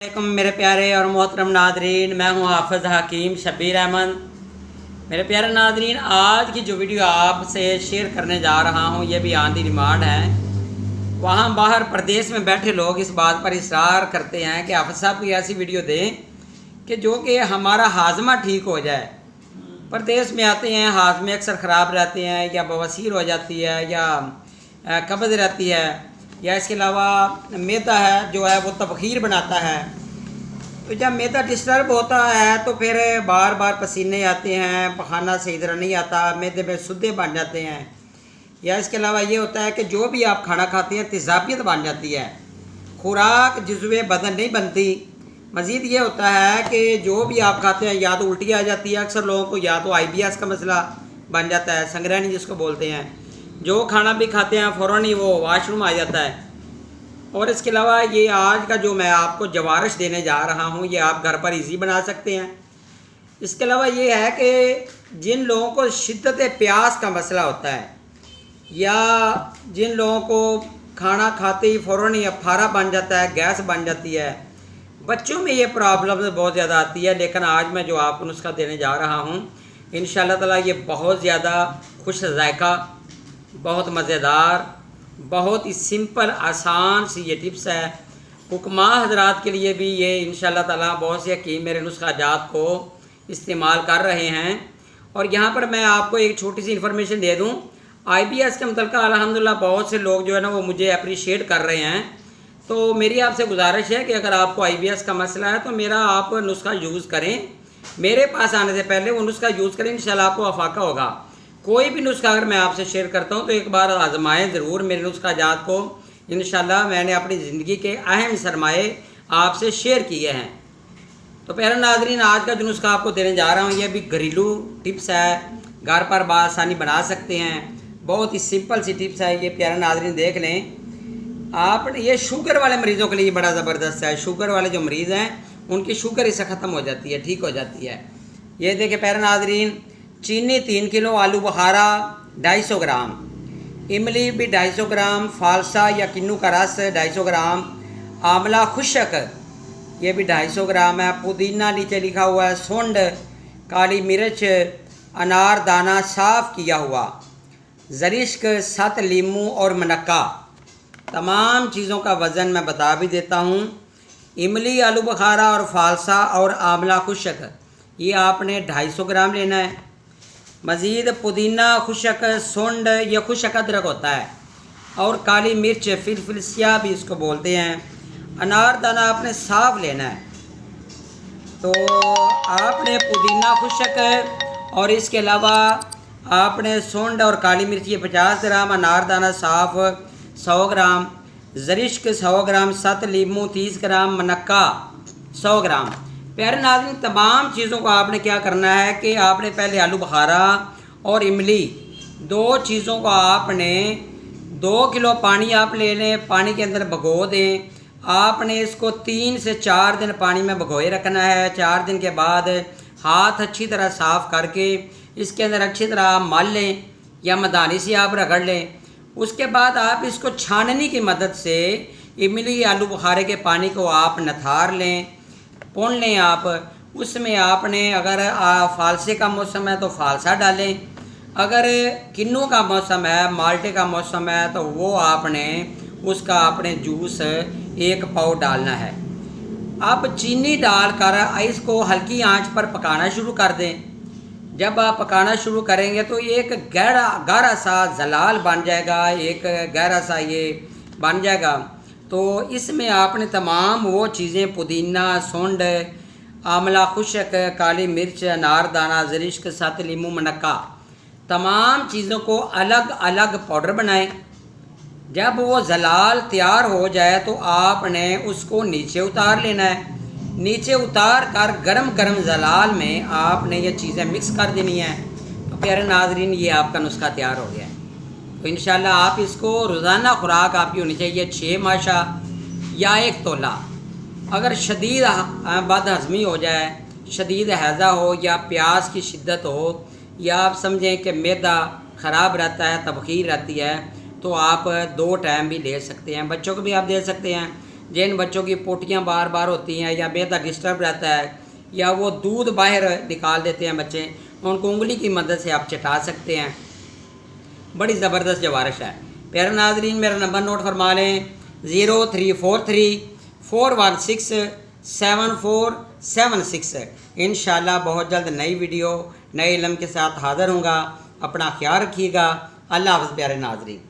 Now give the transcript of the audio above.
वालेकुम मेरे प्यारे और मोहतरम नादरीन, मैं हूं हाफ़िज़ हकीम शब्बीर अहमद। मेरे प्यारे नादरीन, आज की जो वीडियो आपसे शेयर करने जा रहा हूं ये भी ऑन दी डिमांड है। वहां बाहर प्रदेश में बैठे लोग इस बात पर इसरार करते हैं कि हाफ़िज़ साहब कोई ऐसी वीडियो दें कि जो कि हमारा हाजमा ठीक हो जाए। प्रदेश में आते हैं, हाजमे अक्सर ख़राब रहते हैं, या बवासीर हो जाती है, या कब्ज़ रहती है, या इसके अलावा मैदा है जो है वो तबखीर बनाता है। तो जब मैदा डिस्टर्ब होता है तो फिर बार बार पसीने आते हैं, पखाना सही तरह नहीं आता, मैदे में सुद्दे बन जाते हैं। या इसके अलावा ये होता है कि जो भी आप खाना खाते हैं तेज़ाबियत बन जाती है, खुराक जुज़्वे बदन नहीं बनती। मज़ीद ये होता है कि जो भी आप खाते हैं या तो उल्टी आ जाती है अक्सर लोगों को, या तो IBS का मसला बन जाता है, संगरैनी जिसको बोलते हैं। जो खाना भी खाते हैं फ़ौरन ही वो वाशरूम आ जाता है। और इसके अलावा ये आज का जो मैं आपको जवारिश देने जा रहा हूँ ये आप घर पर इजी बना सकते हैं। इसके अलावा ये है कि जिन लोगों को शिद्दत प्यास का मसला होता है, या जिन लोगों को खाना खाते ही फ़ौरन ही अफारा बन जाता है, गैस बन जाती है, बच्चों में ये प्रॉब्लम बहुत ज़्यादा आती है। लेकिन आज मैं जो आपको नुस्खा देने जा रहा हूँ इंशाअल्लाह ताला ये बहुत ज़्यादा खुश ज़ायक़ा, बहुत मज़ेदार, बहुत ही सिंपल आसान सी ये टिप्स है। हुक्मा हजरात के लिए भी ये इंशाअल्लाह ताला बहुत से हकीम मेरे नुस्खाजात को इस्तेमाल कर रहे हैं। और यहाँ पर मैं आपको एक छोटी सी इन्फॉर्मेशन दे दूँ। IBS के मतलब अल्हम्दुलिल्लाह बहुत से लोग जो है ना वो मुझे अप्रिशिएट कर रहे हैं। तो मेरी आपसे गुजारिश है कि अगर आपको IBS का मसला है तो मेरा आप नुस्खा यूज़ करें। मेरे पास आने से पहले वो नुस्खा यूज़ करें, इंशाअल्लाह आपको अफाका होगा। कोई भी नुस्खा अगर मैं आपसे शेयर करता हूं तो एक बार आजमाएं ज़रूर मेरे नुस्खाजात को। इंशाअल्लाह मैंने अपनी ज़िंदगी के अहम सरमाए आपसे शेयर किए हैं। तो प्यारे नाज़रीन, आज का जो नुस्खा आपको देने जा रहा हूं ये भी घरेलू टिप्स है, घर पर बआसानी बना सकते हैं। बहुत ही सिंपल सी टिप्स है ये। प्यारे नाज़रीन देख लें, आपने ये शुगर वाले मरीज़ों के लिए बड़ा ज़बरदस्त है। शुगर वाले जो मरीज़ हैं उनकी शुगर इससे ख़त्म हो जाती है, ठीक हो जाती है। ये देखिए प्यारे नाज़रीन, चीनी 3 किलो, आलू बुखारा 250 ग्राम, इमली भी 250 ग्राम, फालसा या किन्नू का रस 250 ग्राम, आंवला खुशक ये भी 250 ग्राम है, पुदीना नीचे लिखा हुआ है, सूंड, काली मिर्च, अनार दाना साफ़ किया हुआ, ज़रिश्क, 7 लीमू और मनक्का। तमाम चीज़ों का वज़न मैं बता भी देता हूँ। इमली, आलू बुखारा और फालसा और आंवला खुशक ये आपने 250 ग्राम लेना है। मज़ीद पुदीना खुशक, सूंड ये खुशक अदरक होता है, और काली मिर्च फिलफिलिया भी इसको बोलते हैं। अनार दाना आपने साफ़ लेना है। तो आपने पुदीना खुशक और इसके अलावा आपने सूंड और काली मिर्च ये 50 ग्राम, अनार दाना साफ़ 100 ग्राम, ज़रिश्क 100 ग्राम, 7 लीमू 30 ग्राम, मनक्का 100 ग्राम। प्यारे नाज़रीन, तमाम चीज़ों को आपने क्या करना है कि आपने पहले आलू बुखारा और इमली दो चीज़ों को आपने 2 किलो पानी आप ले लें, पानी के अंदर भिगो दें। आपने इसको 3 से 4 दिन पानी में भिगोए रखना है। 4 दिन के बाद हाथ अच्छी तरह साफ़ करके इसके अंदर अच्छी तरह मल लें या मदानी से आप रगड़ लें। उसके बाद आप इसको छाननी की मदद से इमली आलू बुखारे के पानी को आप नथार लें, पुन लें आप। उसमें आपने अगर फालसे का मौसम है तो फालसा डालें, अगर किन्नू का मौसम है, माल्टे का मौसम है तो वो आपने उसका आपने जूस 1 पाव डालना है। अब चीनी डालकर इसको हल्की आंच पर पकाना शुरू कर दें। जब आप पकाना शुरू करेंगे तो एक गहरा सा जलाल बन जाएगा, एक गहरा सा ये बन जाएगा। तो इसमें आपने तमाम वो चीज़ें पुदीना, सूंड, आंवला खुशक, काली मिर्च, अनार दाना, ज़रिश्क, 7 लीमू, मनक्का तमाम चीज़ों को अलग अलग पाउडर बनाएं। जब वो जलाल तैयार हो जाए तो आपने उसको नीचे उतार लेना है। नीचे उतार कर गरम गरम जलाल में आपने ये चीज़ें मिक्स कर देनी है। तो प्यारे नाजरीन, ये आपका नुस्खा तैयार हो गया है। तो इंशाल्लाह आप इसको रोज़ाना खुराक आपकी होनी चाहिए 6 माशा या 1 तोला। अगर शदीद बदहज़मी हो जाए, शदीद हैज़ा हो, या प्यास की शिद्दत हो, या आप समझें कि मैदा ख़राब रहता है, तबखीर रहती है, तो आप 2 टाइम भी ले सकते हैं। बच्चों को भी आप दे सकते हैं। जिन बच्चों की पोटियाँ बार बार होती हैं या बेहद डिस्टर्ब रहता है या वो दूध बाहर निकाल देते हैं बच्चे, उनको उंगली की मदद से आप चटा सकते हैं। बड़ी ज़बरदस्त जवारिश है। प्यारे नाज़रीन, मेरा नंबर नोट फरमा लें 0343416747 इंशाल्लाह बहुत जल्द नई वीडियो नए इल्म के साथ हाज़िर होऊंगा। अपना ख्याल रखिएगा। अल्लाह हाफ़िज़ प्यारे नाज़रीन।